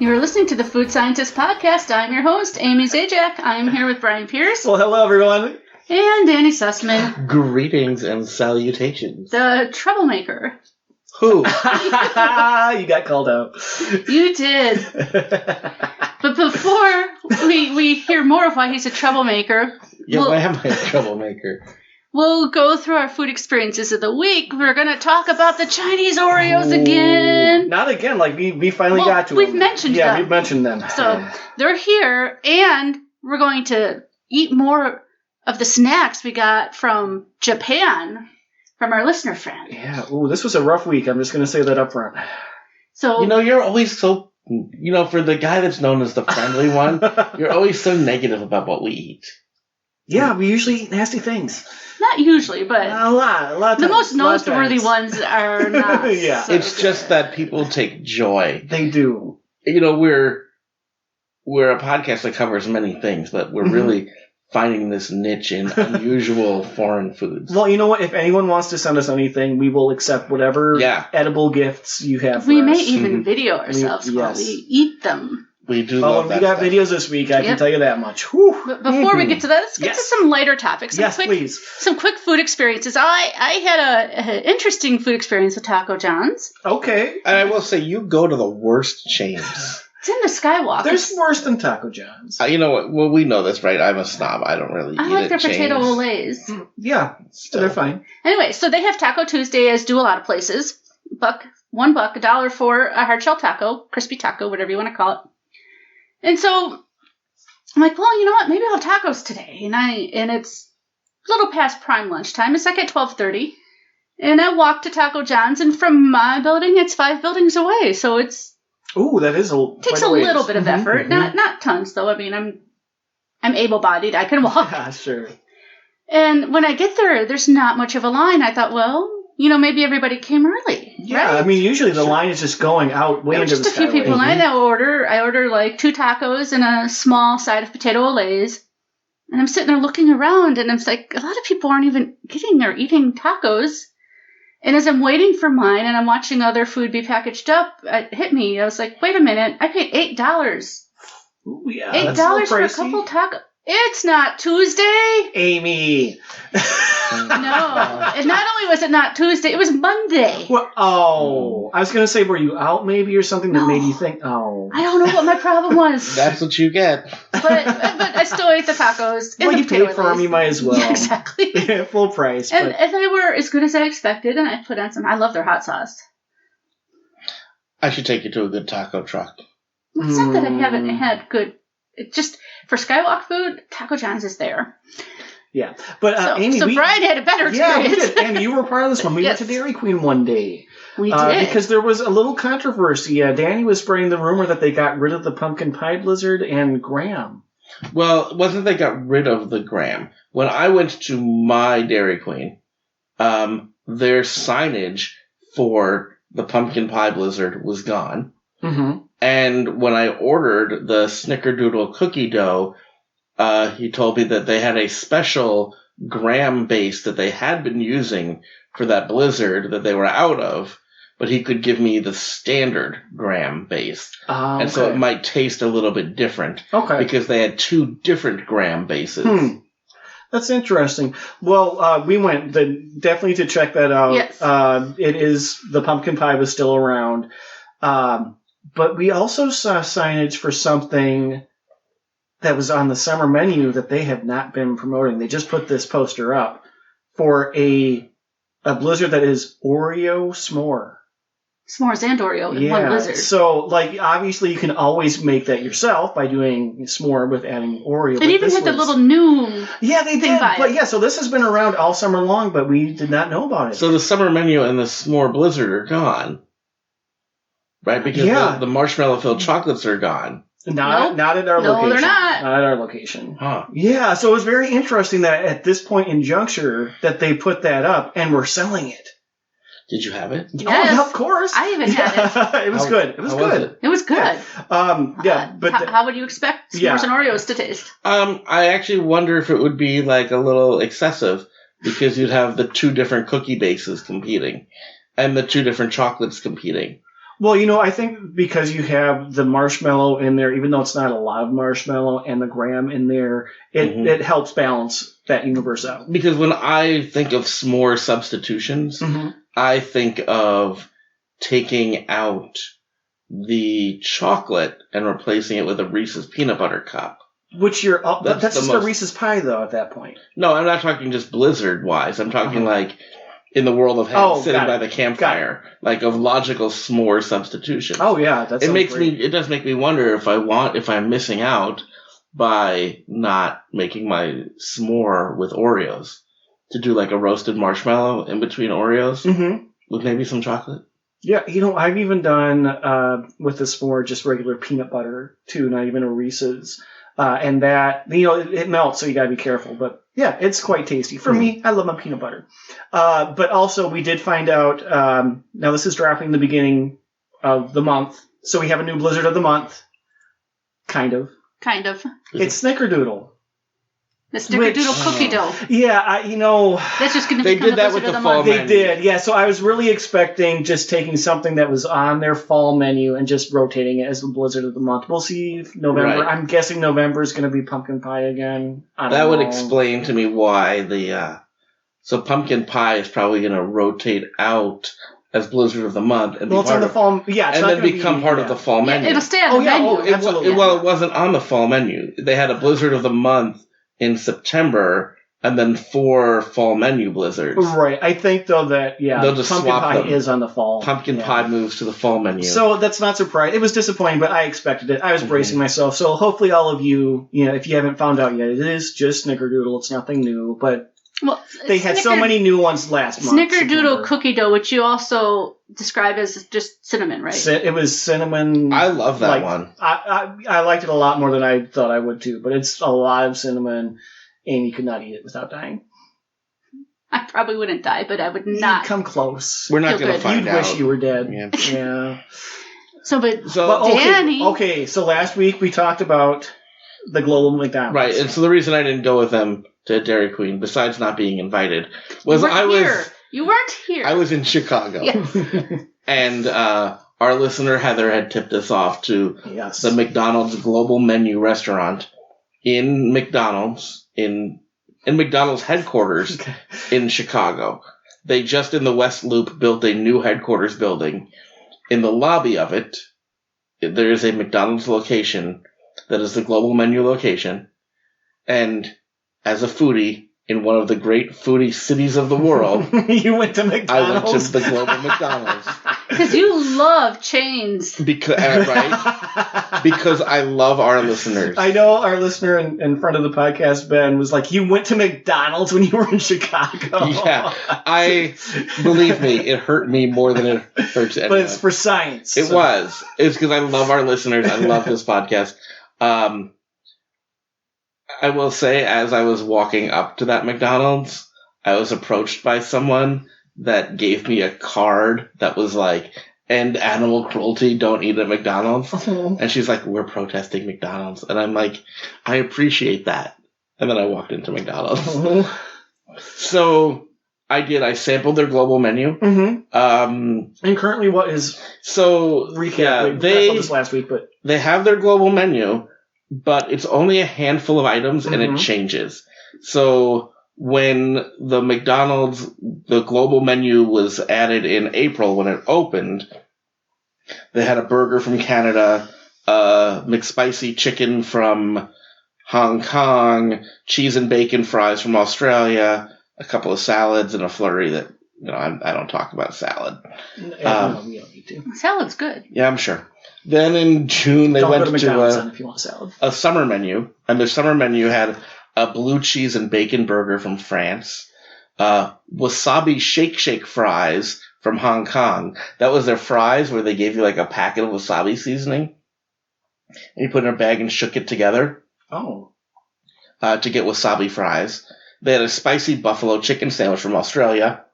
You're listening to the Food Scientist Podcast. I'm your host, Amy Zajac. I'm here with Brian Pierce. Well, hello, everyone. And Danny Sussman. Greetings and salutations. The troublemaker. Who? You got called out. You did. But before we hear more of why he's a troublemaker... Why am I a troublemaker? We'll go through our food experiences of the week. We're going to talk about the Chinese Oreos again. Not again. Like, we finally got to we've them. mentioned them. Yeah, we've mentioned them. So, they're here, and we're going to eat more of the snacks we got from Japan, from our listener friend. Yeah. Ooh, this was a rough week. I'm just going to say that up front. So, you're always so... for the guy that's known as the friendly one, you're always so negative about what we eat. Yeah, we usually eat nasty things. Not usually, but a lot of times. The most noteworthy ones are not. Yeah. So. It's just that people take joy. They do. We're a podcast that covers many things, but we're really finding this niche in unusual foreign foods. Well, you know what? If anyone wants to send us anything, we will accept whatever edible gifts you have for we us. may even video ourselves while we eat them. We do love that we got stuff. videos this week, I can tell you that much. Whew. But before we get to that, let's get to some lighter topics. Please. Some quick food experiences. I had an interesting food experience with Taco John's. Okay. And I will say, you go to the worst chains. It's in the Skywalk. There's worse than Taco John's. You know what? Well, we know this, right? I'm a snob. I don't really eat I like their chains. potato olays. Yeah, they're fine. Anyway, so they have Taco Tuesday, as do a lot of places. $1, $1 for a hard shell taco, crispy taco, whatever you want to call it. And so I'm like, well, you know what? Maybe I'll have tacos today. And it's a little past prime lunchtime. It's like at 12:30. And I walked to Taco John's, and from my building, it's 5 buildings away. So it's that is takes a little bit of effort. Not tons though. I mean, I'm able-bodied. I can walk. Yeah, sure. And when I get there, there's not much of a line. I thought, well, maybe everybody came early. Yeah, right? I mean, usually the line is just going out way into the just a few people, and I order like 2 tacos and a small side of potato olays. And I'm sitting there looking around, and I'm like, a lot of people aren't even getting or eating tacos. And as I'm waiting for mine and I'm watching other food be packaged up, it hit me. I was like, wait a minute, I paid $8. Ooh, yeah, $8 for a couple tacos. It's not Tuesday. Amy. No. And not only was it not Tuesday, it was Monday. Well, I was going to say, were you out maybe or something that made you think, I don't know what my problem was. That's what you get. But I still ate the tacos. Well, you paid for them, you might as well. Yeah, exactly. Full price. And they were as good as I expected, and I put on I love their hot sauce. I should take you to a good taco truck. It's not that I haven't had good... It's just, for Skywalk food, Taco John's is there. Yeah. But, Amy... So Brian had a better experience. Yeah, we did. Amy, you were part of this one. We went to Dairy Queen one day. We did. Because there was a little controversy. Danny was spreading the rumor that they got rid of the pumpkin pie blizzard and Graham. Well, it wasn't they got rid of the Graham. When I went to my Dairy Queen, their signage for the pumpkin pie blizzard was gone. Mm-hmm. And when I ordered the Snickerdoodle cookie dough, he told me that they had a special Graham base that they had been using for that blizzard that they were out of, but he could give me the standard Graham base. And so it might taste a little bit different. Okay. Because they had 2 different Graham bases. That's interesting. Well, we went definitely to check that out. Yes. The pumpkin pie was still around. But we also saw signage for something that was on the summer menu that they have not been promoting. They just put this poster up for a blizzard that is Oreo s'more. S'mores and Oreo in one blizzard. So, obviously you can always make that yourself by doing s'more with adding Oreo. It even had the little new they did. But so this has been around all summer long, but we did not know about it. So the summer menu and the s'more blizzard are gone. Right? Because the marshmallow-filled chocolates are gone. Not at our location. No, they're not. Not at our location. Huh. Yeah, so it was very interesting that at this point in juncture that they put that up and were selling it. Did you have it? Yes. Oh, yeah, of course. I even had it. It was good. It was good. It was good. But how would you expect s'mores and Oreos to taste? I actually wonder if it would be like a little excessive because you'd have the 2 different cookie bases competing and the 2 different chocolates competing. Well, I think because you have the marshmallow in there, even though it's not a lot of marshmallow, and the graham in there, it helps balance that universe out. Because when I think of s'more substitutions, I think of taking out the chocolate and replacing it with a Reese's peanut butter cup. Which that's just a Reese's pie, though, at that point. No, I'm not talking just Blizzard-wise. I'm talking like in the world of sitting by the campfire, like of logical s'more substitutions. Oh yeah, that's It does make me wonder if I'm missing out by not making my s'more with Oreos, to do like a roasted marshmallow in between Oreos with maybe some chocolate. Yeah, I've even done with the s'more just regular peanut butter too, not even a Reese's. And that, it melts, so you gotta be careful. But yeah, it's quite tasty. For me, I love my peanut butter. But also, we did find out, now this is dropping the beginning of the month, so we have a new Blizzard of the month. Kind of. It's Snickerdoodle. The Snickerdoodle cookie dough. Yeah, That's just going to They become did the that Blizzard with of the the fall month. menu. They did, yeah. So I was really expecting just taking something that was on their fall menu and just rotating it as the Blizzard of the month. We'll see if November. Right. I'm guessing November is going to be pumpkin pie again. That would explain to me why so pumpkin pie is probably going to rotate out as Blizzard of the month and it's on the fall. Yeah, it's and not then gonna become part of the fall menu. It'll stay on the menu. Absolutely. Well, it wasn't on the fall menu. They had a Blizzard of the month in September, and then 4 fall menu blizzards. Right. I think though that they'll just pumpkin swap pie them. is on the fall. Pumpkin pie moves to the fall menu. So that's not surprising. It was disappointing, but I expected it. I was bracing myself. So hopefully all of you, if you haven't found out yet, it is just Snickerdoodle. It's nothing new, but they had so many new ones last month. Snickerdoodle cookie dough, which you also describe as just cinnamon, right? It was cinnamon. I love that one. I liked it a lot more than I thought I would too, but it's a lot of cinnamon, and you could not eat it without dying. I probably wouldn't die, but I would not. You'd come close. We're not going to find You'd out. wish you were dead. Yeah. Danny. Okay, so last week we talked about the global McDonald's. Right, and so the reason I didn't go with them to Dairy Queen, besides not being invited, was You weren't here. I was in Chicago. Yes. And our listener Heather had tipped us off to the McDonald's Global Menu restaurant in McDonald's, in McDonald's headquarters in Chicago. They just in the West Loop built a new headquarters building. In the lobby of it, there is a McDonald's location that is the Global Menu location. And as a foodie in one of the great foodie cities of the world, you went to McDonald's. I went to the Global McDonald's. Because you love chains. Because I love our listeners. I know our listener in front of the podcast, Ben, was like, you went to McDonald's when you were in Chicago. Yeah. Believe me, it hurt me more than it hurts anyone. But it's for science. It was. It's because I love our listeners. I love this podcast. I will say, as I was walking up to that McDonald's, I was approached by someone that gave me a card that was like, end animal cruelty, don't eat at McDonald's. And she's like, we're protesting McDonald's. And I'm like, I appreciate that. And then I walked into McDonald's. So I sampled their global menu. And currently what is... So, recap, we this last week, but... They have their global menu, but it's only a handful of items and it changes. So when the McDonald's, the global menu was added in April when it opened, they had a burger from Canada, McSpicy chicken from Hong Kong, cheese and bacon fries from Australia, a couple of salads, and a flurry that, I don't talk about salad. We don't need to. Salad's good. Yeah, I'm sure. Then in June, they went to if you want salad. A summer menu, and their summer menu had a blue cheese and bacon burger from France, wasabi shake fries from Hong Kong. That was their fries where they gave you like a packet of wasabi seasoning, and you put it in a bag and shook it together. Oh. To get wasabi fries. They had a spicy buffalo chicken sandwich from Australia.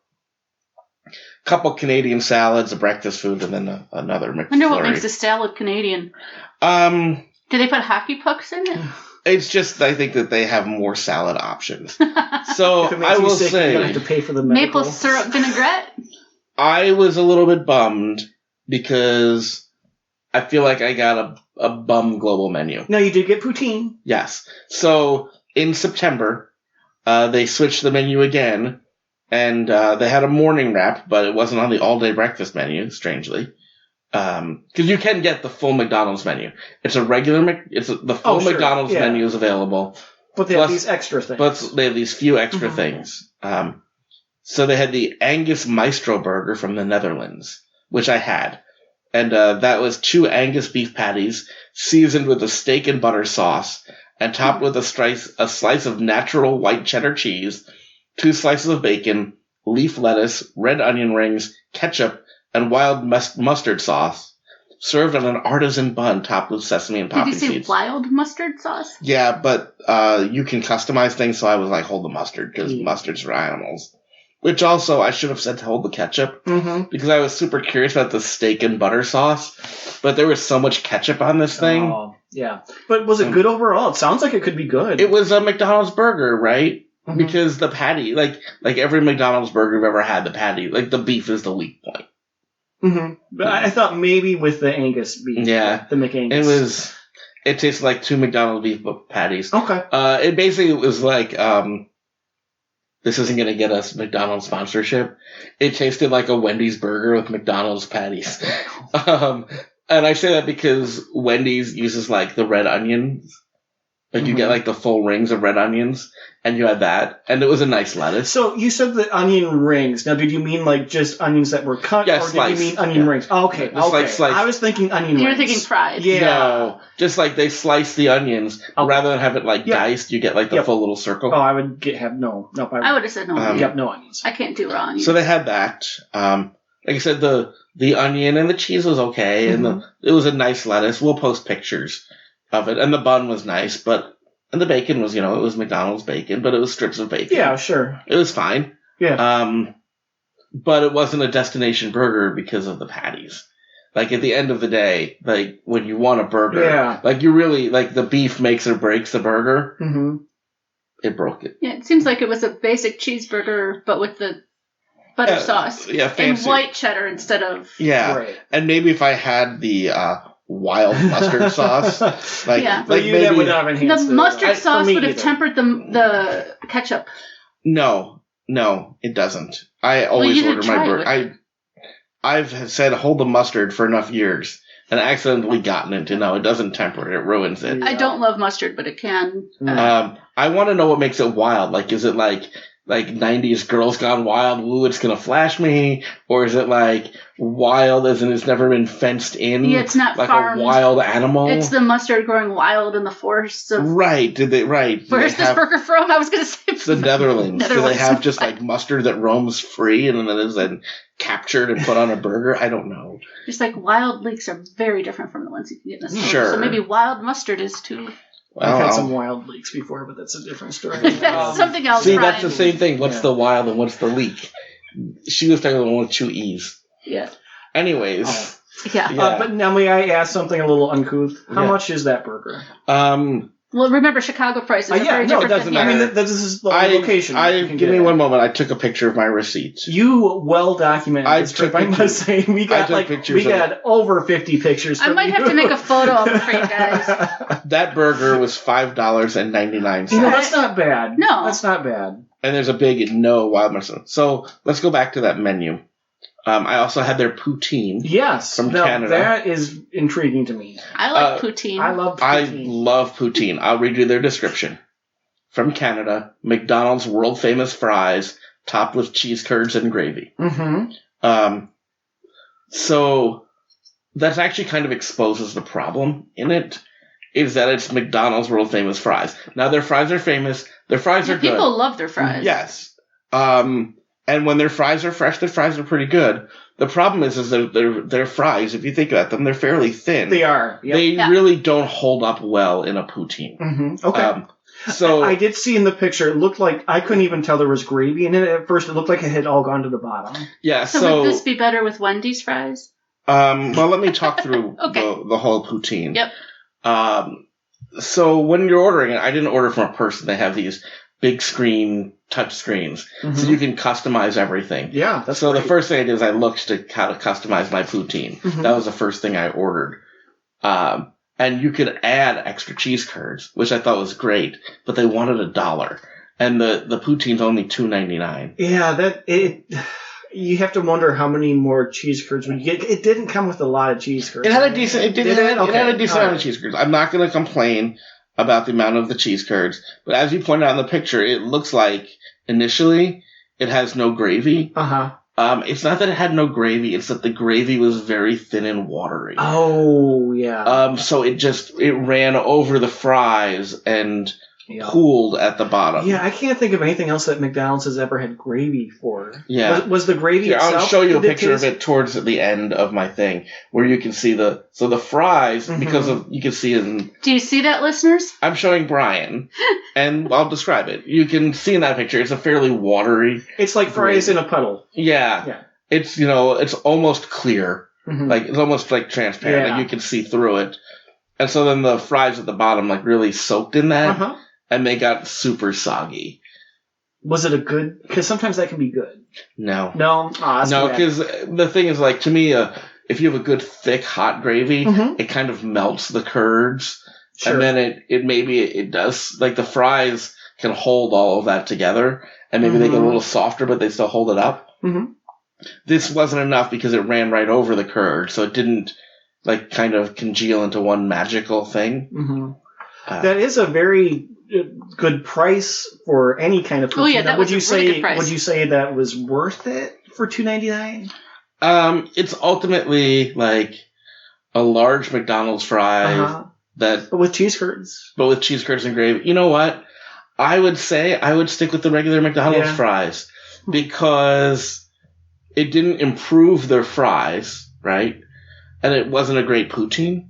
Couple Canadian salads, a breakfast food, and then another McFlurry. I wonder what makes a salad Canadian. Do they put hockey pucks in it? It's just, I think that they have more salad options. So I will say, you don't have to pay for the maple syrup vinaigrette. I was a little bit bummed because I feel like I got a bum global menu. No, you did get poutine. Yes. So in September, they switched the menu again, and they had a morning wrap, but it wasn't on the all-day breakfast menu, strangely. Because you can get the full McDonald's menu. It's a regular, the full sure. McDonald's menu is available. But they have these extra things. But they have these few extra things. So they had the Angus Maestro burger from the Netherlands, which I had. And that was 2 Angus beef patties seasoned with a steak and butter sauce and topped with a slice of natural white cheddar cheese, 2 slices of bacon, leaf lettuce, red onion rings, ketchup, and wild mustard sauce, served on an artisan bun topped with sesame and poppy seeds. Did you say wild mustard sauce? Yeah, but you can customize things, so I was like, hold the mustard, because mustards are animals. Which also, I should have said to hold the ketchup, because I was super curious about the steak and butter sauce, but there was so much ketchup on this thing. Oh, yeah. But was it good overall? It sounds like it could be good. It was a McDonald's burger, right? Mhm. Because the patty, like every McDonald's burger I've ever had, the patty, like the beef is the weak point. But I thought maybe with the Angus beef. Yeah. The McAngus. It tastes like 2 McDonald's beef patties. Okay. It basically was like, this isn't going to get us McDonald's sponsorship. It tasted like a Wendy's burger with McDonald's patties. And I say that because Wendy's uses like the red onions. Like you get like the full rings of red onions, and you had that, and it was a nice lettuce. So you said the onion rings. Now, did you mean like just onions that were cut, or sliced. did you mean onion rings? Oh, okay, Just like sliced. I was thinking onion rings. You were thinking fried. Yeah. No, just like they slice the onions rather than have it like diced. You get like the full little circle. Oh, I would have no. I would have said no. Yep, no onions. I can't do raw onions. So they had that. Like I said, the onion and the cheese was okay, and it was a nice lettuce. We'll post pictures of it, and the bun was nice, and the bacon was, it was McDonald's bacon, but it was strips of bacon. Yeah, sure. It was fine. Yeah. But it wasn't a destination burger because of the patties. Like, at the end of the day, like, when you want a burger, like, you really, like, the beef makes or breaks the burger. It broke it. Yeah, it seems like it was a basic cheeseburger, but with the butter sauce. Yeah, fancy. And white cheddar instead of... Yeah. Right. And maybe if I had the... wild mustard sauce. Like Yeah. maybe that would not have enhanced The mustard for sauce me would have either. tempered the ketchup. No, it doesn't. I always you didn't order my try burger. I've said hold the mustard for enough years and accidentally gotten into no, it doesn't temper it, it ruins it. I don't love mustard, but it can. I want to know what makes it wild. Like, is it like 90s Girls Gone Wild, woo, it's gonna flash me? Or is it like wild as in it's never been fenced in? Yeah, it's not like farmed. a wild animal? It's the mustard growing wild in the forests of... Right, Where's this burger from? I was going to say... It's the Netherlands. Do they Netherlands. have just like mustard that roams free and then is then captured and put on a burger? I don't know. Just like wild leeks are very different from the ones you can get in the store. Sure. So maybe wild mustard is too... Well, I've had some wild leeks before, but that's a different story. That's something else. See, Brian. that's the same thing. What's the wild and what's the leek? She was talking about the one with 2 E's. Yeah. Anyways. Oh. Yeah. But now may I ask something a little uncouth? How much is that burger? Well, remember, Chicago prices are very it different doesn't than matter. here. I mean, this is the location. you can give get me it. one moment. I took a picture of my receipt. You well documented I this trip. took I must say, we got over 50 pictures. I from might you. have to make a photo, I'm afraid, guys. That burger was $5.99. You know, that's not bad. No. That's not bad. And there's a big no wild mustard. So let's go back to that menu. I also had their poutine. Yes. From now, Canada. That is intriguing to me. I like poutine. I love I poutine. love poutine. I'll read you their description. From Canada, McDonald's world famous fries topped with cheese curds and gravy. Mm-hmm. So that actually kind of exposes the problem in it, is that it's McDonald's world famous fries. Now their fries are famous. Their fries are good. People love their fries. Yes. And when their fries are fresh, their fries are pretty good. The problem is that their fries, if you think about them, they're fairly thin. They are. Yep. They really don't hold up well in a poutine. Mm-hmm. Okay. So I did see in the picture, it looked like, I couldn't even tell there was gravy in it at first. It looked like it had all gone to the bottom. yeah, So would this be better with Wendy's fries? well, let me talk through Okay. the whole poutine. Yep. So when you're ordering it, I didn't order from a person. They have these big screen touch screens, Mhm. so you can customize everything. Yeah, that's So great. the first thing I did is I looked to how to customize my poutine. Mhm. That was the first thing I ordered. And you could add extra cheese curds, which I thought was great, but they wanted $1. And the poutine's only $2.99. Yeah, you have to wonder how many more cheese curds would you get. It didn't come with a lot of cheese curds. It had a decent it Did had a Okay. decent All amount right. of cheese curds. I'm not gonna complain about the amount of the cheese curds, but as you pointed out in the picture, it looks like initially it has no gravy. Uh-huh. It's not that it had no gravy, it's that the gravy was very thin and watery. Oh, yeah. So it ran over the fries and Yeah. pooled at the bottom. Yeah, I can't think of anything else that McDonald's has ever had gravy for. Yeah. Was the gravy Here, itself? I'll show you a did picture of taste- it towards the end of my thing, where you can see the fries, Mhm. because of, you can see in, Do you see that, listeners? I'm showing Brian, and I'll describe it. You can see in that picture, it's a fairly watery, It's like fries in a puddle. yeah. Yeah. It's, it's almost clear. Mhm. Like, it's almost like transparent, Yeah. like you can see through it. And so then the fries at the bottom, like, really soaked in that, Uh-huh. and they got super soggy. Was it a good? Because sometimes that can be good. No. No, that's No, too bad. because the thing is, like, to me, if you have a good thick hot gravy, Mhm. it kind of melts the curds, Sure. and then it does, like, the fries can hold all of that together, and maybe they get a Mhm. little softer, but they still hold it up. Mhm. This wasn't enough because it ran right over the curd, so it didn't, like, kind of congeal into one magical thing. Mhm. Uh, That is a very good price for any kind of. Oh, yeah, poutine. that would was you a really say? good price. Would you say that was worth it for $2.99? It's ultimately, like, a large McDonald's fry that But with cheese curds. but with cheese curds and gravy. You know what? I would say I would stick with the regular McDonald's Yeah. fries because it didn't improve their fries, right? And it wasn't a great poutine.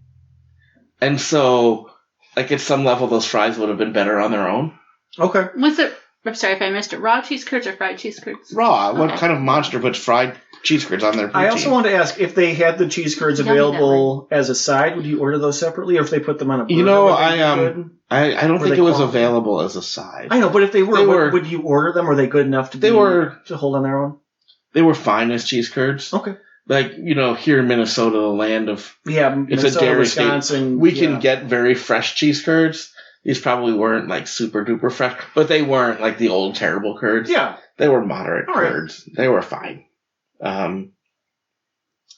And so, like, at some level, those fries would have been better on their own. Okay. Was it? I'm sorry if I missed it. Raw cheese curds or fried cheese curds? Raw. What Okay. kind of monster puts fried cheese curds on their poutine? I also want to ask if they had the cheese curds Yummy available as a side. Would you order those separately, or if they put them on a burger? You know, would they I, be good? I don't Were think they it was quality? available as a side. I know, but if they were, They were- would you order them? Were they good enough to They were to hold on their own? they were fine as cheese curds. Okay. Like, here in Minnesota, the land of Yeah, It's a Minnesota, dairy state. Wisconsin. we yeah. can get very fresh cheese curds. These probably weren't like super duper fresh, but they weren't like the old terrible curds. Yeah. They were moderate All right. curds. They were fine. And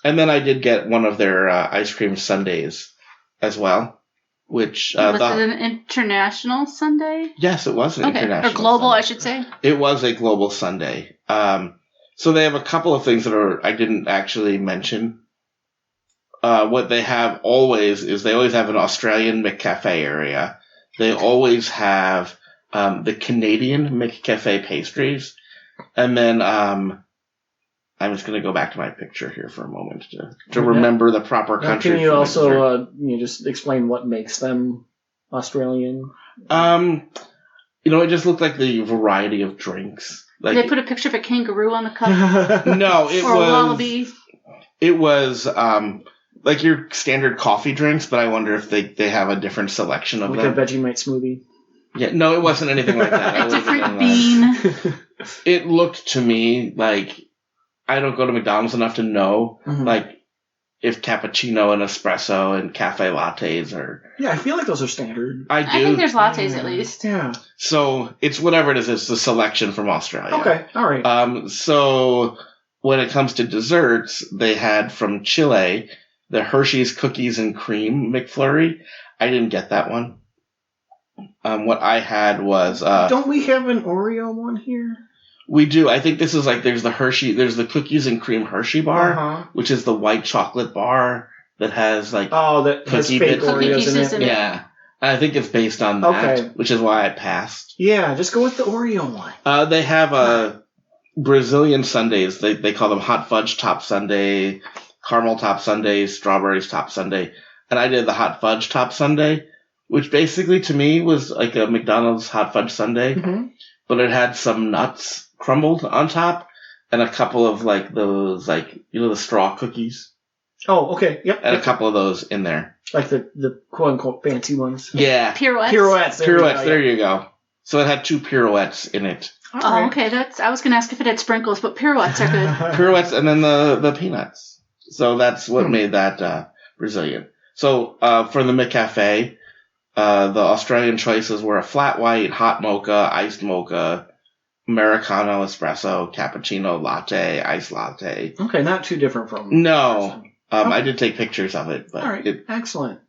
then I did get one of their ice cream sundaes as well, which Was it an international Sunday? yes, it was an Okay, international or global, sundae. I should say. It was a global sundae. So they have a couple of things that I didn't actually mention. What they have always is they always have an Australian McCafe area. They always have the Canadian McCafe pastries. And then I'm just going to go back to my picture here for a moment to remember the proper Now, country. can you for the also dessert. just explain what makes them Australian? It just looked like the variety of drinks. Like, Did they put a picture of a kangaroo on the cup? no, it or a was wallaby? it was like your standard coffee drinks, but I wonder if they have a different selection of Like them. a Vegemite smoothie. Yeah, no, it wasn't anything like that. I A wouldn't have different done that. bean. It looked to me like I don't go to McDonald's enough to know Mhm. like if cappuccino and espresso and cafe lattes are. Yeah, I feel like those are standard. I do. I think there's lattes at least. Yeah. So it's whatever it is. It's the selection from Australia. Okay. All right. So when it comes to desserts, they had from Chile the Hershey's Cookies and Cream McFlurry. I didn't get that one. What I had was Don't we have an Oreo one here? we do. I think this is like there's the Cookies and Cream Hershey bar, Uh-huh. which is the white chocolate bar that has like Oh, that has Cookie fake bits. Cookie Oreos in pieces it. in it. yeah. I think it's based on that, Okay. which is why I passed. Yeah, just go with the Oreo one. They have Brazilian sundaes. They call them hot fudge top sundae, caramel top sundae, strawberries top sundae. And I did the hot fudge top sundae, which basically to me was like a McDonald's hot fudge sundae, Mm-hmm. but it had some nuts crumbled on top and a couple of like those the straw cookies Oh, okay. Yep. and a yep. couple of those in there. Like the quote unquote fancy ones. Yeah. Pirouettes. Pirouettes. Pirouettes, we go, there yeah. you go. So it had 2 pirouettes in it. All Oh, right. okay. I was going to ask if it had sprinkles, but pirouettes are good. Pirouettes and then the peanuts. So that's what made that Brazilian. So for the McCafe, the Australian choices were a flat white, hot mocha, iced mocha, Americano, espresso, cappuccino, latte, iced latte. Okay, not too different from. No, Okay. I did take pictures of it, but All right, excellent.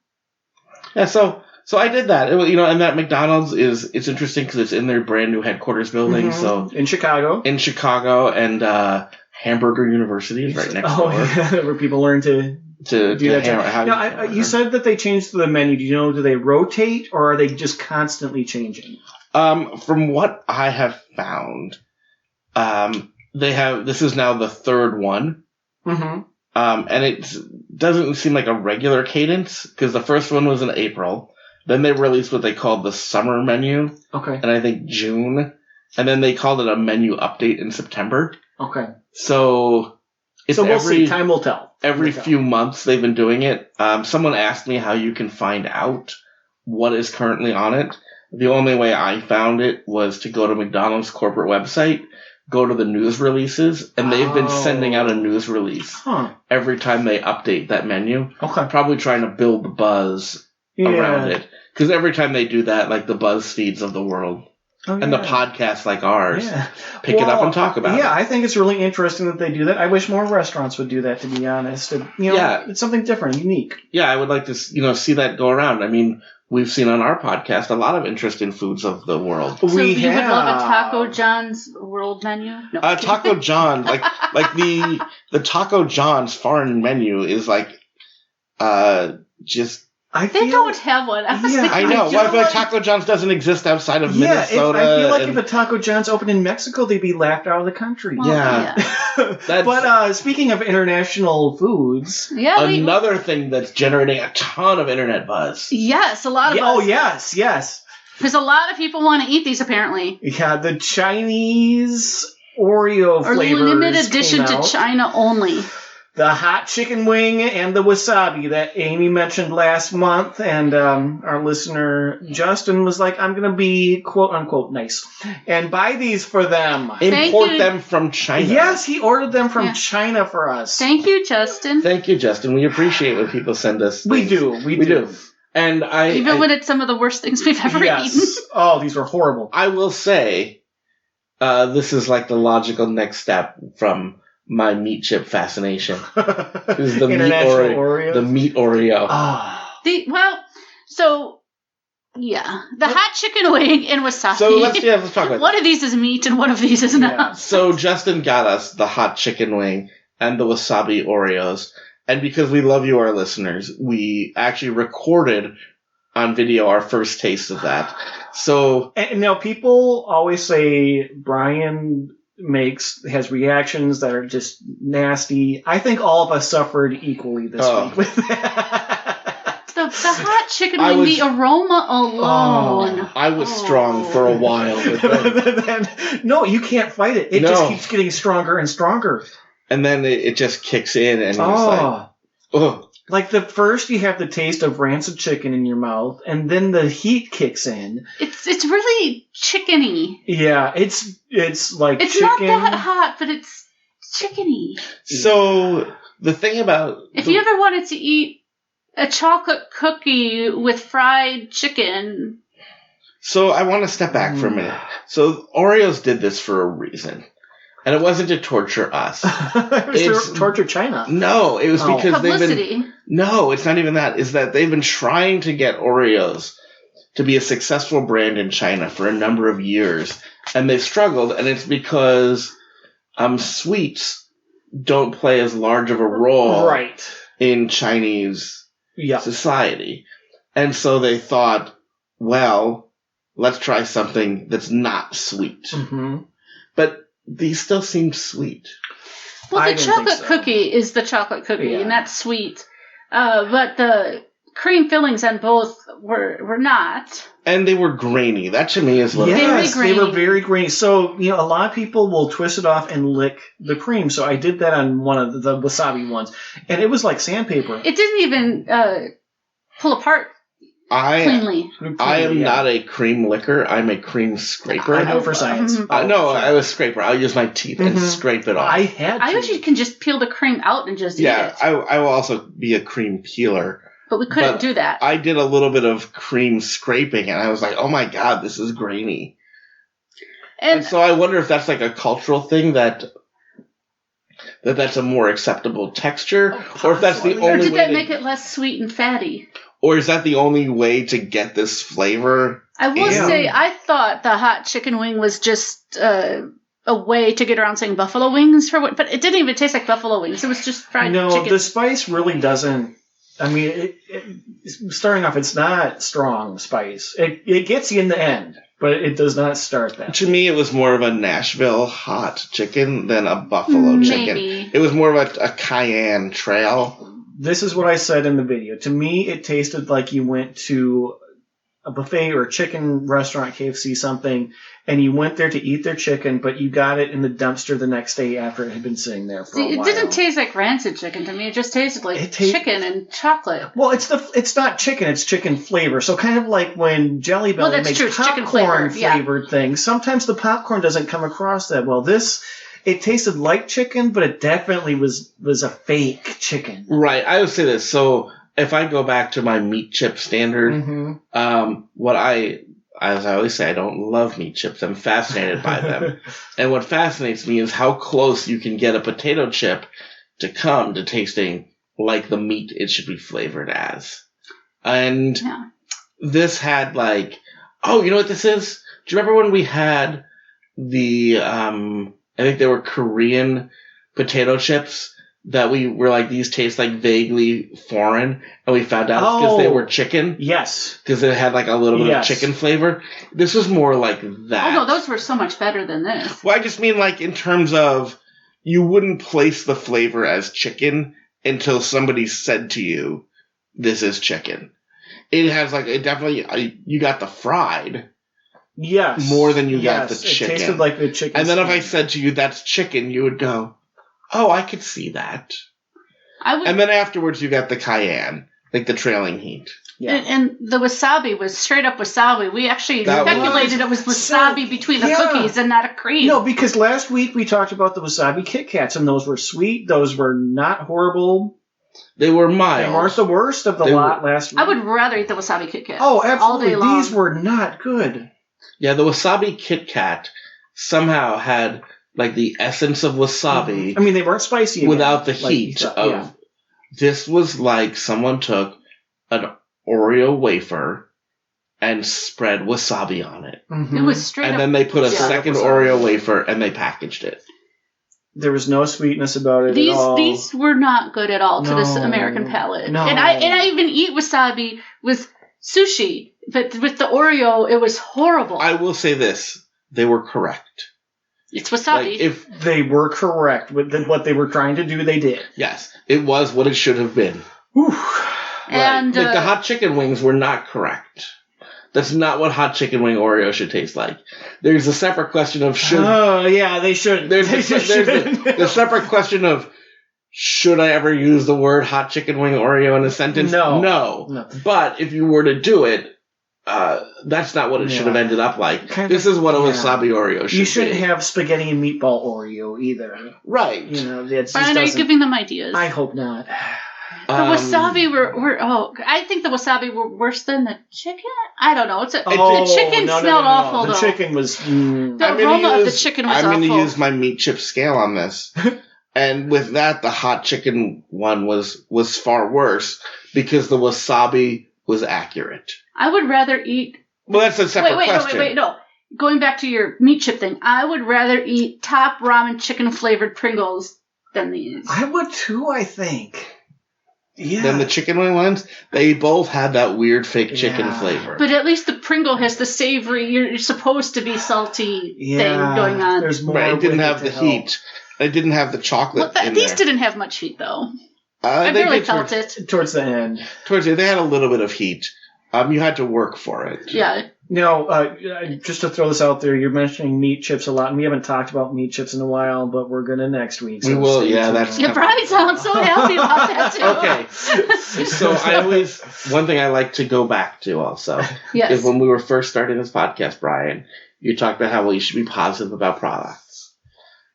yeah. So I did that. And that McDonald's it's interesting because it's in their brand new headquarters building. Mhm. So In Chicago. in Chicago, and Hamburger University is right next door. Yeah, where people learn to To do that. hammer, how Now, you said that they changed the menu. Do you know, do they rotate or are they just constantly changing? From what I have found, this is now the third one. Mm-hmm. And it doesn't seem like a regular cadence because the first one was in April. Then they released what they called the summer menu, Okay. and I think June. And then they called it a menu update in September. Okay. So it's So we'll see. Time will tell. every Time will few months they've been doing it. Someone asked me how you can find out what is currently on it. The only way I found it was to go to McDonald's corporate website, go to the news releases, and they've been sending out a news release tell. Huh. every time they update that menu. Okay. Probably trying to build the buzz around it. Because every time they do that, like the BuzzFeeds of the world Oh, and the podcasts like ours Yeah. pick it up and talk about Yeah, it. I think it's really interesting that they do that. I wish more restaurants would do that, to be honest. Yeah. It's something different, unique. Yeah, I would like to see that go around. I mean, we've seen on our podcast a lot of interest in foods of the world. So you would love a Taco John's world menu? No. Taco John, like the Taco John's foreign menu is like just. I They feel, don't have one. Yeah, I know. feel Well, but like- Taco John's doesn't exist outside of Yeah, Minnesota. I feel like and- if a Taco John's opened in Mexico, they'd be laughed out of the country. Well, Yeah. That's- But speaking of international foods, Yeah, another thing that's generating a ton of internet buzz. yes, a lot of oh us. yes, Because a lot of people want to eat these, apparently. yeah, the Chinese Oreo Or flavors limited edition came to out. China only. The hot chicken wing and the wasabi that Amy mentioned last month, and our listener Justin was like, "I'm going to be quote unquote nice and buy these for them." Import you. them from China. Yes, he ordered them from Yeah. China for us. Thank you, Justin. Thank you, Justin. We appreciate when people send us. We things. do, we We do. do. And Even when it's some of the worst things we've ever eaten. Yes. Oh, these were horrible. I will say, this is like the logical next step from my meat chip fascination. Is the meat International Oreo. The meat Oreo. Ah. The hot chicken wing and wasabi. So let's talk about One of these is meat and one of these is not. Yeah. So Justin got us the hot chicken wing and the wasabi Oreos. And because we love you, our listeners, we actually recorded on video our first taste of that. So And now people always say Brian has reactions that are just nasty. I think all of us suffered equally this week with that. The hot chicken I wing, was- the aroma alone. I was strong for a while. But then, No, you can't fight it. It No. just keeps getting stronger and stronger. and then it just kicks in and it's like, oh. Like the first you have the taste of rancid chicken in your mouth, and then the heat kicks in. It's really chickeny. Yeah, it's like It's chicken. not that hot, but it's chickeny. So the thing about If you ever wanted to eat a chocolate cookie with fried chicken, So I want to step back for a minute. So Oreos did this for a reason. And it wasn't to torture us. It's torture China. No, it was Oh. because they've been... publicity. No, it's not even that. It's that they've been trying to get Oreos to be a successful brand in China for a number of years. And they've struggled, and it's because sweets don't play as large of a role Right. in Chinese Yeah. society. And so they thought, well, let's try something that's not sweet. Mm-hmm. But these still seem sweet. Well, I the didn't think chocolate so. cookie is the chocolate cookie, Yeah. and that's sweet. But the cream fillings on both were not. And they were grainy. That to me is what Very Yes, they were grainy. very grainy. So, a lot of people will twist it off and lick the cream. So I did that on one of the wasabi ones. And it was like sandpaper. It didn't even pull apart cleanly. I am not a cream licker. I'm a cream scraper. I know for science. No, I was scraper. I'll use my teeth and scrape it off. I had to. I usually can just peel the cream out and just eat it. I will also be a cream peeler. But we couldn't do that. I did a little bit of cream scraping, and I was like, oh my god, this is grainy. And so I wonder if that's like a cultural thing that's a more acceptable texture, or if that's the only way. Or did that make it less sweet and fatty? Or is that the only way to get this flavor? I will say, I thought the hot chicken wing was just a way to get around saying buffalo wings but it didn't even taste like buffalo wings. It was just fried chicken. No, the spice really doesn't. I mean, starting off, it's not strong spice. It gets you in the end, but it does not start that. To me, it was more of a Nashville hot chicken than a buffalo chicken. It was more of a cayenne trail. This is what I said in the video. To me, it tasted like you went to a buffet or a chicken restaurant, KFC, something, and you went there to eat their chicken, but you got it in the dumpster the next day after it had been sitting there for a while. It didn't taste like rancid chicken to me. It just tasted like chicken and chocolate. Well, it's not chicken. It's chicken flavor. So kind of like when Jelly Belly makes popcorn flavored things, sometimes the popcorn doesn't come across that well. It tasted like chicken, but it definitely was a fake chicken. Right. I would say this. So if I go back to my meat chip standard, as I always say, I don't love meat chips. I'm fascinated by them. And what fascinates me is how close you can get a potato chip to come to tasting like the meat it should be flavored as. And this had you know what this is? Do you remember when we had the, I think they were Korean potato chips that we were like, these taste like vaguely foreign, and we found out because they were chicken. Yes. Because it had like a little bit of chicken flavor. This was more like that. Oh, no, those were so much better than this. Well, I just mean like in terms of you wouldn't place the flavor as chicken until somebody said to you, this is chicken. It has you got the fried. Yes. More than you got the chicken. It tasted like the chicken. And then if I said to you, that's chicken, you would go, oh, I could see that. And then afterwards, you got the cayenne, like the trailing heat. Yeah. And the wasabi was straight up wasabi. We actually speculated it was wasabi between the cookies and not a cream. No, because last week we talked about the wasabi Kit Kats, and those were sweet. Those were not horrible. They were mild. They weren't the worst of the lot last week. I would rather eat the wasabi Kit Kat. Oh, absolutely. All day long. These were not good. Yeah, the wasabi Kit Kat somehow had like the essence of wasabi. I mean, they weren't spicy again, without the heat of. This was like someone took an Oreo wafer and spread wasabi on it. Mm-hmm. It was straight and then they put a second Oreo wafer and they packaged it. There was no sweetness about it at all. These were not good at all to this American palate. No. And I even eat wasabi with sushi, but with the Oreo, it was horrible. I will say this. They were correct. It's wasabi. If they were correct with what they were trying to do, they did. Yes. It was what it should have been. And the hot chicken wings were not correct. That's not what hot chicken wing Oreo should taste like. There's a separate question of should. Oh yeah, they should. There's the separate question of should I ever use the word hot chicken wing Oreo in a sentence? No. But if you were to do it, that's not what it should have ended up like. This is what a wasabi Oreo should be. You shouldn't have spaghetti and meatball Oreo either. Right. You know, Brian, are you giving them ideas? I hope not. The wasabi I think the wasabi were worse than the chicken. I don't know. The chicken smelled awful. The chicken was. The aroma of the chicken was awful. I'm going to use my meat chip scale on this, and with that, the hot chicken one was far worse because the wasabi was accurate. I would rather eat. Well, that's a separate question. No. Going back to your meat chip thing, I would rather eat top ramen chicken flavored Pringles than these. I would too. I think. Yeah. Then the chicken wing ones, they both had that weird fake chicken flavor. But at least the Pringle has the savory, you're supposed to be salty thing going on. There's more. Right, it didn't have the heat. It didn't have the chocolate. These didn't have much heat though. I really felt it towards the end. Towards the end, they had a little bit of heat. You had to work for it. Yeah. Now, just to throw this out there, you're mentioning meat chips a lot, and we haven't talked about meat chips in a while, but we're going to next week. We will, yeah, that's... Yeah, Brian sounds so happy about that, too. Okay. So one thing I like to go back to also is when we were first starting this podcast, Brian, you talked about how you should be positive about products.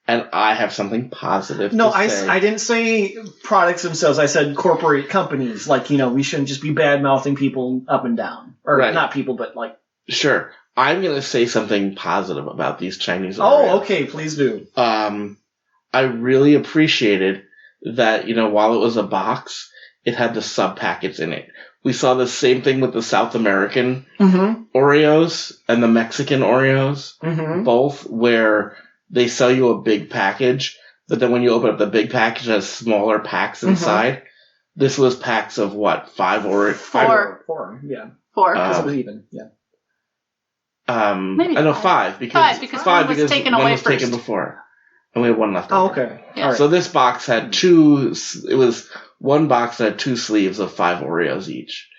And I have something positive to say. I didn't say products themselves. I said corporate companies. Like, we shouldn't just be bad-mouthing people up and down. Or not people, but like... Sure. I'm going to say something positive about these Chinese Oreos. Oh, okay. Please do. I really appreciated that, while it was a box, it had the sub-packets in it. We saw the same thing with the South American Oreos and the Mexican Oreos, both, where they sell you a big package, but then when you open up the big package, it has smaller packs inside. This was packs of what? 5 or 4? 4, yeah. 4. Because it was even, yeah. Maybe I know 5 because one was taken before, and we had one left. Oh, okay. Yeah. All right. So this box had 2. It was one box that had 2 sleeves of 5 Oreos each.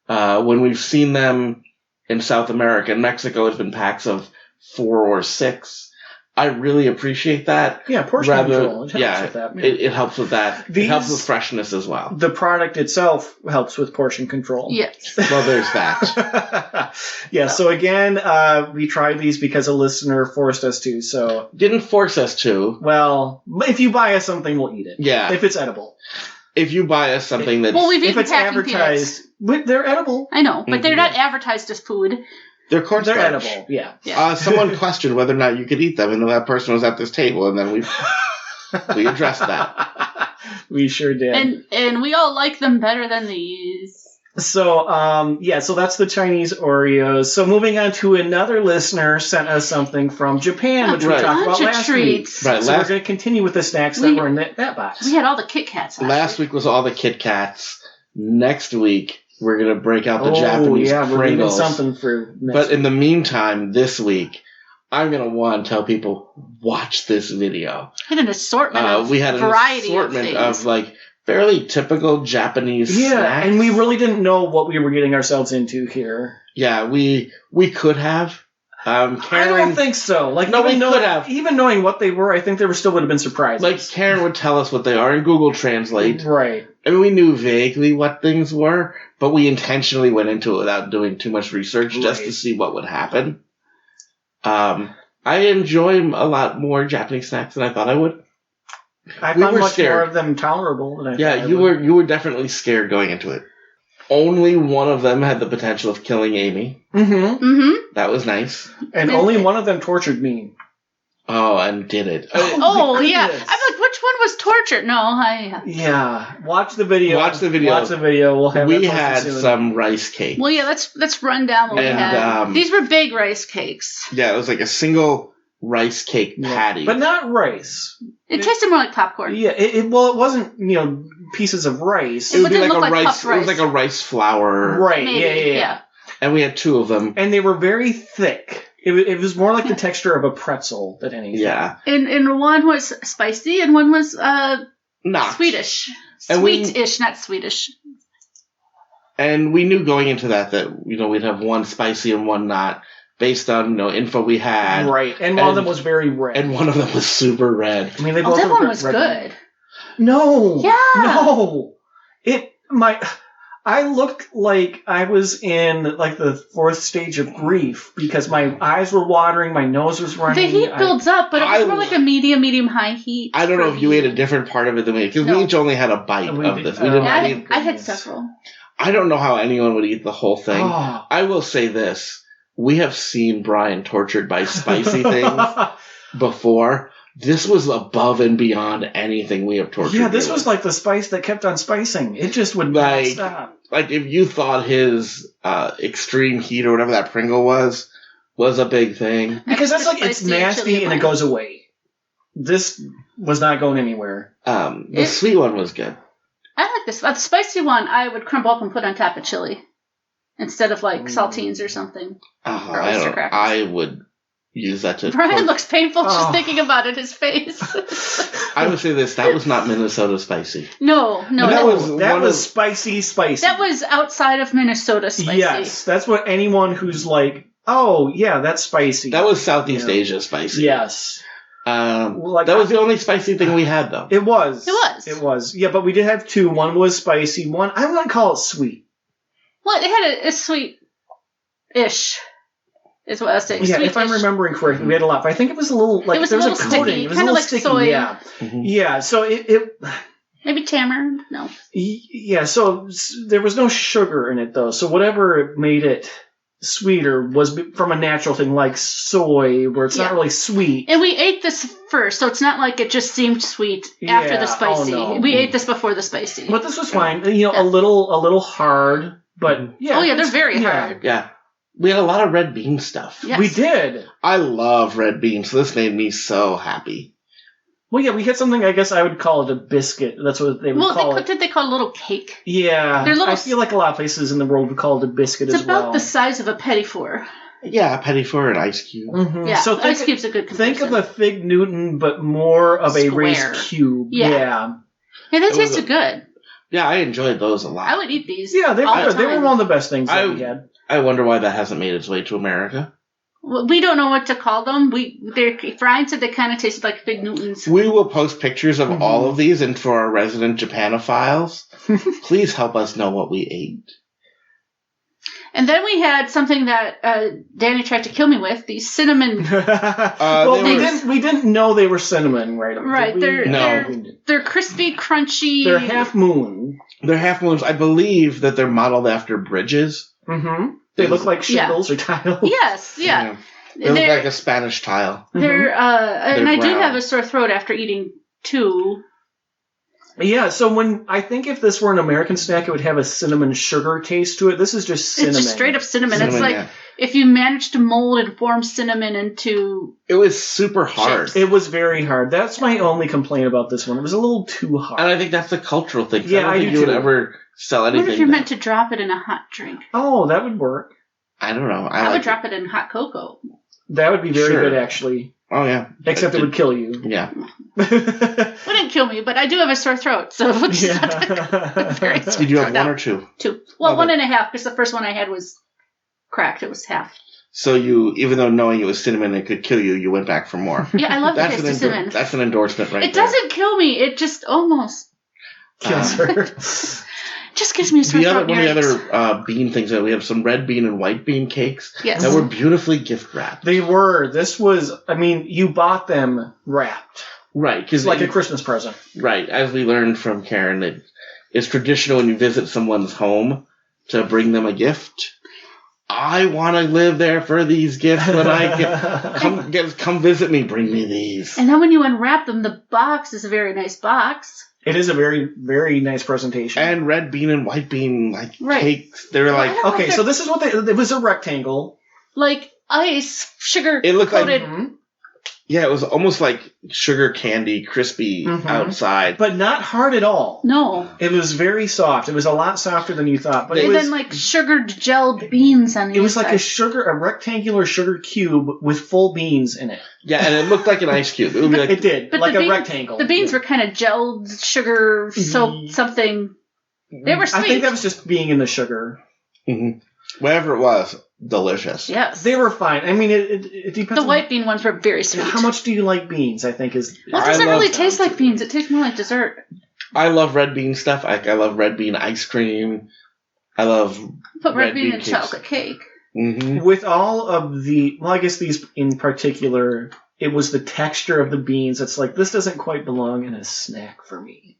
When we've seen them in South America and Mexico, it's been packs of 4 or 6. I really appreciate that. Yeah, portion control. It helps with that. It helps with that. It helps with freshness as well. The product itself helps with portion control. Yes. Well, there's that. Yeah, so again, we tried these because a listener forced us to, so... Didn't force us to. Well, if you buy us something, we'll eat it. Yeah. If it's edible. If you buy us something that's... Well, we've if eaten it's advertised... They're edible. I know, but they're not advertised as food. They're cornstarch. They're edible, yeah. Someone questioned whether or not you could eat them, and that person was at this table, and then we addressed that. We sure did. And we all like them better than these. So, so that's the Chinese Oreos. So moving on to another listener sent us something from Japan, which we talked about last week. Right, so we're going to continue with the snacks that were in that box. We had all the Kit Kats last week was all the Kit Kats. Next week, we're going to break out the Japanese Pringles. We're leaving something for next week. In the meantime, this week, I'm going to tell people, watch this video. We had an assortment of fairly typical Japanese snacks. And we really didn't know what we were getting ourselves into here. Yeah, we could have. Karen, I don't think so. Like, no, we could have. Even knowing what they were, I think there still would have been surprises. Like, Karen would tell us what they are in Google Translate. Right. I mean, we knew vaguely what things were, but we intentionally went into it without doing too much research just to see what would happen. I enjoy a lot more Japanese snacks than I thought I would. I found much more of them tolerable than I thought I would. You were definitely scared going into it. Only one of them had the potential of killing Amy. That was nice. And only one of them tortured me. Oh, and did it. Yeah. I'm like, which one was tortured? No, Yeah. Watch the video. Watch the video. We'll have we had some rice cake. Well, yeah, let's run down what we had. These were big rice cakes. Yeah, it was like a single rice cake patty. But not rice. It tasted more like popcorn. Yeah, it wasn't, pieces of rice. It would be like a rice. It was like a rice flour. Right, maybe, yeah. And we had 2 of them. And they were very thick. It was more like the texture of a pretzel than anything. Yeah. And one was spicy and one was Swedish. And Sweet-ish, not Swedish. And we knew going into that we'd have one spicy and one not, based on info we had. Right. And one of them was very red. And one of them was super red. I mean, they both that one was red. Good. No. Yeah. No. I looked like I was in like the 4th stage of grief because my eyes were watering, my nose was running. The heat builds up, but it was more like a medium high heat. I don't know if you ate a different part of it than we did, because we each only had a bite of this. I had several. I don't know how anyone would eat the whole thing. Oh. I will say this. We have seen Brian tortured by spicy things before. This was above and beyond anything we have tortured. Yeah, this was like the spice that kept on spicing. It just would not stop. Like, if you thought his extreme heat or whatever that Pringle was a big thing. Because that's like, it's nasty and it goes away. This was not going anywhere. The sweet one was good. I like this. The spicy one, I would crumble up and put on top of chili. Instead of, like, saltines or something. Or oyster crackers. I would use that to... Brian looks painful just thinking about it, his face. I would say this, that was not Minnesota spicy. No. That was spicy. That was outside of Minnesota spicy. Yes, that's what anyone who's, like, Oh, yeah, that's spicy. That was Southeast Yeah. Asia spicy. Yes. Like, that was the only spicy thing we had, though. It was. It was. It was. Yeah, but we did have two. One was spicy. One, I wouldn't call it sweet. Well, it had a sweet-ish, is what I was saying. Yeah, if I'm Sweet-ish. remembering correctly, we had a lot. But I think it was a little, like, It was there a was a little coating. sticky, It was a kinda little like sticky, soy. yeah. Mhm. Yeah, so it Maybe tamarind? No. yeah, so there was no sugar in it, though. So whatever made it sweeter was from a natural thing like soy, where it's not Yeah. really sweet. And we ate this first, so it's not like it just seemed sweet after Yeah, the spicy. oh, no. We ate this before the spicy. But this was fine. You know, Yeah. a little hard, but yeah. Oh, yeah, they're it's- very yeah. hard. Yeah. We had a lot of red bean stuff. Yes. We did. I love red beans, so this made me so happy. Well, yeah, we had something. I guess I would call it a biscuit. That's what they would Well, call they it. did they call it a little cake. Yeah, They're little- I feel like a lot of places in the world would call it a biscuit It's as about well. the size of a petit four. Yeah, petit four and ice cube. Mhm. Yeah, So ice cube's a good think comparison. of a Fig Newton, but more of a Square. raised cube. Yeah. Yeah. Yeah, they It was tasted good. Yeah, I enjoyed those a lot. I would eat these. Yeah, they all were. the They were time. one of the best things that I- we had. I wonder why that hasn't made its way to America. Well, we don't know what to call them. Brian said they kind of tasted like Fig Newtons. We will post pictures of Mhm. all of these, and for our resident Japanophiles, please help us know what we ate. And then we had something that Danny tried to kill me with, these cinnamon. Well, they we didn't know they were cinnamon, right? Right, Did we? they're- No. They're crispy, crunchy. They're half moon. They're half moons. I believe that they're modeled after bridges. Mm-hmm. They look like Yeah. shingles or tiles. Yes, yeah. They look They're- like a Spanish tile. They're, and They're I do brown. have a sore throat after eating two. Yeah, so if this were an American snack, it would have a cinnamon sugar taste to it. This is just cinnamon. It's just straight up cinnamon. It's like yeah. if you managed to mold and form cinnamon into. It was super hard. Shapes. It was very hard. That's my only complaint about this one. It was a little too hard. And I think that's a cultural thing. 'cause Yeah, I don't I think do you would too. ever sell What anything. if you're that- meant to drop it in a hot drink? Oh, that would work. I don't know. I like would it. drop it in hot cocoa. That would be very Sure. good, actually. Oh yeah. Except it would kill you. Yeah. Wouldn't kill me, but I do have a sore throat, so it's Yeah. very Did you have No. one or two? two. Well, Okay. 1.5 because the first one I had was cracked. It was half. So you, even though knowing it was cinnamon and it could kill you, you went back for more. Yeah, I love the That's taste an of cinnamon. that's an endorsement right It there. doesn't kill me. It just almost Cancer. just gives me a sore The other throat. one of the near it. other bean things that we have some red bean and white bean cakes Yes. that were beautifully gift wrapped. They were. This was, I mean, you bought them wrapped. Right, It's because like a Christmas present. right, as we learned from Karen, it's traditional when you visit someone's home to bring them a gift. I want to live there for these gifts when I get, come visit me. Bring me these. And then when you unwrap them, the box is a very nice box. It is a very, very nice presentation. And red bean and white bean Right. cakes. They're like I don't know Okay, if so they're- this is what it was a rectangle. like ice, sugar It looked like- coated. Mhm. yeah, it was almost like sugar candy, crispy Mhm. outside. But not hard at all. No. It was very soft. It was a lot softer than you thought. But it And was, then like sugared gelled beans on the it was like inside. a rectangular sugar cube with full beans in it. Yeah, and it looked like an ice cube. It would be like It did, But like the a beans- rectangle. The beans were kind of gelled sugar soap something. They were sweet. I think that was just being in the sugar. mhm. Whatever it was, delicious. Yes. They were fine. I mean, it depends. The on white bean ones were very sweet. How much do you like beans? I think is. Well, it I doesn't love really them. taste like beans. It tastes more like dessert. I love red bean stuff. I love red bean ice cream. I love. Put red Red bean bean in cakes. chocolate cake. hmm With all of the, well, I guess these in particular, it was the texture of the beans. It's like this doesn't quite belong in a snack for me.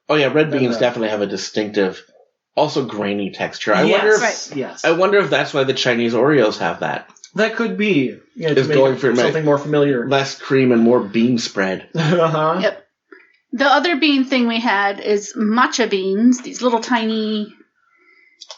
Oh yeah, red beans Uh, definitely have a distinctive, also grainy texture. I wonder if Yes. I wonder if that's why the Chinese Oreos have that. That could be. Yeah, It's to make going it for something more familiar. Less cream and more bean spread. Uh-huh. Yep. The other bean thing we had is matcha beans. These little tiny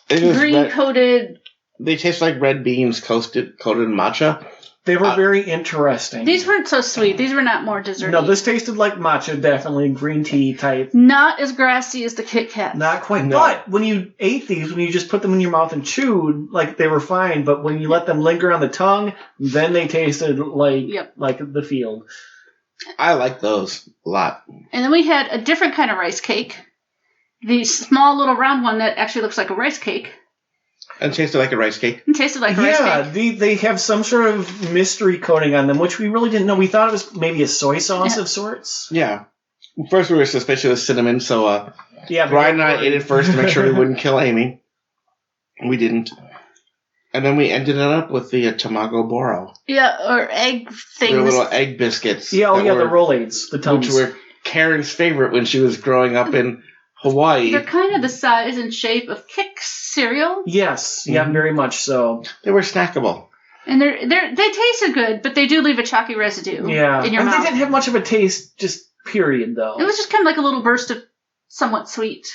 It is green red- coated. they taste like red beans coated in matcha. They were very interesting. These weren't so sweet. These were not more desserty. No, this tasted like matcha, definitely green tea type. Not as grassy as the Kit Kats. Not quite. No. But when you ate these, when you just put them in your mouth and chewed, like they were fine. But when you let them linger on the tongue, then they tasted like Yep. like the field. I like those a lot. And then we had a different kind of rice cake. The small little round one that actually looks like a rice cake. And tasted like a rice cake. It tasted like a rice Yeah, cake. they have some sort of mystery coating on them, which we really didn't know. We thought it was maybe a soy sauce of sorts. Yeah. First we were suspicious of cinnamon, so Yeah, Brian and I ate it first to make sure we wouldn't kill Amy. We didn't. And then we ended it up with the Tamago Boro. Yeah, or egg The things. little egg biscuits. Yeah, that the were- Rolaids, the Tums. Which were Karen's favorite when she was growing up in Hawaii. They're kind of the size and shape of Kix cereal, Yes, yeah, Mhm. very much so. They were snackable. and they tasted good, but they do leave a chalky residue Yeah, in your and mouth. they didn't have much of a taste, just period, though. It was just kind of like a little burst of somewhat sweet.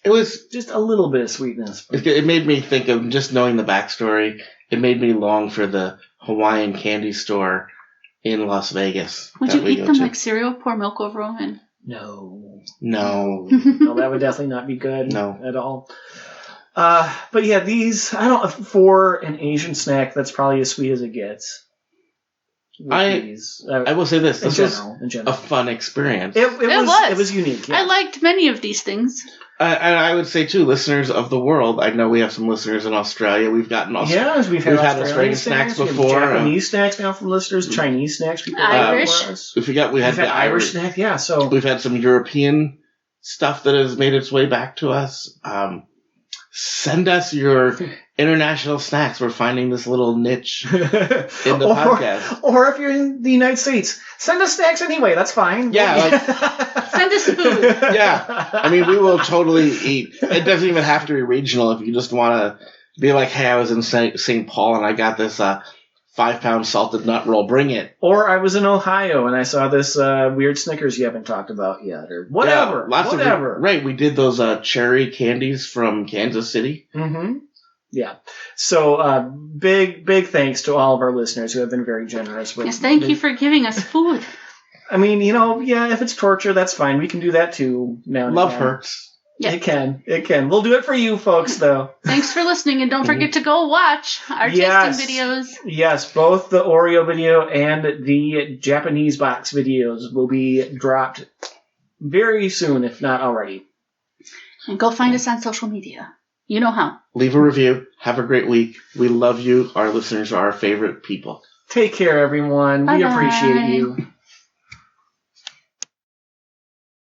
It was. just a little bit of sweetness. It made me think of just knowing the backstory. It made me long for the Hawaiian candy store in Las Vegas. Would that you we eat go them to. like cereal, pour milk over them, and No. No. No, that would definitely not be good No. at all. But yeah, these, I don't, for an Asian snack, that's probably as sweet as it gets. With these. I will say this. in This was general. a fun experience. It was unique. Yeah. I liked many of these things. And I would say, too, listeners of the world, I know we have some listeners in Australia. We've gotten Yes, we've had Australian snacks we have before. Japanese snacks now from listeners, Chinese snacks. People Irish. for us. We had We've had the Irish snack, yeah. So We've had some European stuff that has made its way back to us. Send us your international snacks. We're finding this little niche in the podcast. Or if you're in the United States, send us snacks anyway. That's fine. Send us food. Yeah. I mean, we will totally eat. It doesn't even have to be regional. If you just want to be like, hey, I was in St. Paul and I got this 5-pound salted nut roll. Bring it. Or I was in Ohio and I saw this weird Snickers you haven't talked about yet, or whatever. Yeah, whatever. Right. We did those cherry candies from Kansas City. Mm-hmm. Yeah. So big thanks to all of our listeners who have been very generous with. Yes, thank you for giving us food. I mean, if it's torture, that's fine. We can do that too. Now and Love again. hurts. Yeah. It can. We'll do it for you folks, though. Thanks for listening, and don't forget to go watch our tasting videos. Yes, both the Oreo video and the Japanese box videos will be dropped very soon, if not already. And go find us on social media. You know how. Leave a review. Have a great week. We love you. Our listeners are our favorite people. Take care, everyone. We Bye-bye. appreciate you.